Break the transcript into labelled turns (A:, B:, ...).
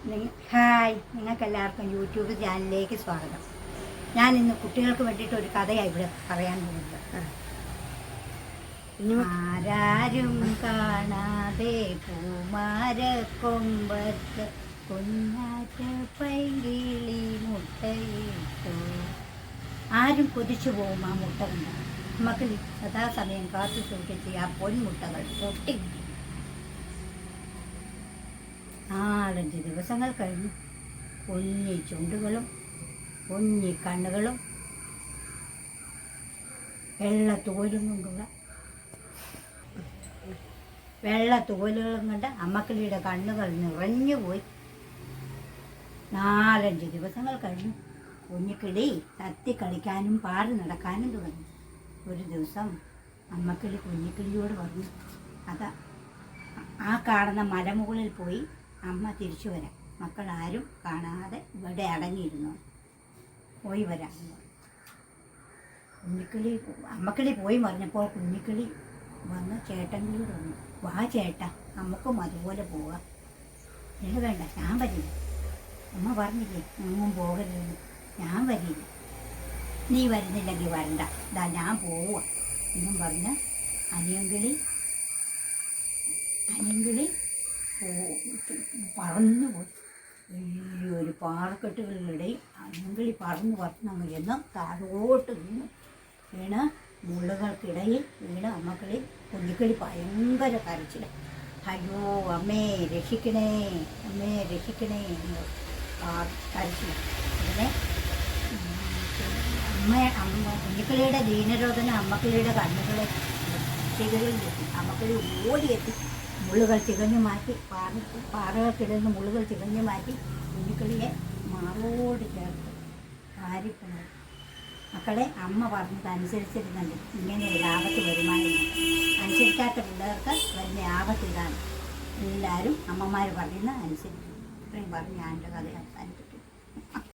A: Hi, നിങ്ങൾക്കെല്ലാവർക്കും YouTube ചാനലിലേക്ക് സ്വാഗതം. ഞാൻ ഇന്ന് കുട്ടികൾക്ക് വേണ്ടിയിട്ട് ഒരു കഥയാണ് ഇവിടെ പറയാൻ പോകുന്നത്. ആരാരും കാണാതെ പൂമാരക്കൊമ്പത്ത് കുഞ്ഞാറ്റ പൈകിളി മുട്ടയിട്ടു. ആരും കൊതിച്ചു പോകും ആ മുട്ട കണ്ട. നമുക്ക് സദാസമയം കാത്തു സൂക്ഷിച്ച് ആ പൊന്മുട്ടകൾ പൊട്ടി. 4-5 ദിവസങ്ങൾ കഴിഞ്ഞു. കുഞ്ഞി ചുണ്ടുകളും കുഞ്ഞി കണ്ണുകളും വെള്ളത്തോലും കൊണ്ട് അമ്മക്കിളിയുടെ കണ്ണുകൾ നിറഞ്ഞുപോയി. 4-5 ദിവസങ്ങൾ കഴിഞ്ഞു. കുഞ്ഞിക്കിളി തത്തി കളിക്കാനും പാറി നടക്കാനും തുടങ്ങി. ഒരു ദിവസം അമ്മക്കിളി കുഞ്ഞിക്കിളിയോട് പറഞ്ഞു, അതാ ആ കാണുന്ന മലമുകളിൽ പോയി അമ്മ തിരിച്ചു വരാം. മക്കൾ ആരും കാണാതെ ഇവിടെ അടങ്ങിയിരുന്നു, പോയി വരാം. അമ്മക്കിളി പോയി പറഞ്ഞപ്പോൾ കുഞ്ഞിക്കിളി വന്ന് ചേട്ടൻകിളിയോട് പറഞ്ഞു, വാ ചേട്ടാ, നമുക്കും അതുപോലെ പോവാം. ഇത് വേണ്ട, ഞാൻ വരില്ല. അമ്മ പറഞ്ഞില്ലേ ഒന്നും പോകരുതെന്ന്. ഞാൻ വരില്ല. നീ വരുന്നില്ലെങ്കിൽ വരണ്ട, ഇതാ ഞാൻ പോവുക എന്നും പറഞ്ഞ് അനിയൻകിളി പറന്നുപോയി. വലിയൊരു പാറക്കെട്ടുകളിലിടയിൽ അനിയൻകിളി പറന്ന് എന്ന് താഴോട്ട് വീണ് മുള്ളുകൾക്കിടയിൽ വീണ് അമ്മക്കിളി കുഞ്ഞിക്കിളി ഭയങ്കര കരച്ചിൽ. അയ്യോ അമ്മേ രക്ഷിക്കണേ, അമ്മേ രക്ഷിക്കണേ എന്ന് കരച്ചിൽ. അതിനെ കുഞ്ഞിക്കിളിയുടെ ദീനരോധന അമ്മക്കിളിയുടെ കണ്ണുകളെ ചികകളിലെത്തി. അമ്മക്കിളി ഓടിയെത്തി മുള്ളുകൾ ചികഞ്ഞു മാറ്റി, പാറകൾക്കിടന്ന് മുള്ളുകൾ ചികഞ്ഞു മാറ്റി കുഞ്ഞിക്കിളിയെ മാറോട് ചേർത്ത് ഭാര്യപ്പുണർ. മക്കളെ, അമ്മ പറഞ്ഞത് അനുസരിച്ചിരുന്നുണ്ട് ഇങ്ങനെ ഒരു ആപത്ത് വരുമായിരുന്നു. അനുസരിക്കാത്ത പിള്ളേർക്ക് വരുന്ന ആപത്ത് ഇതാണ്. എല്ലാവരും അമ്മമാർ പറയുന്ന അനുസരിച്ചു. ഇത്രയും പറഞ്ഞ് ഞാൻ എൻ്റെ കഥ അവസാനിപ്പിക്കും.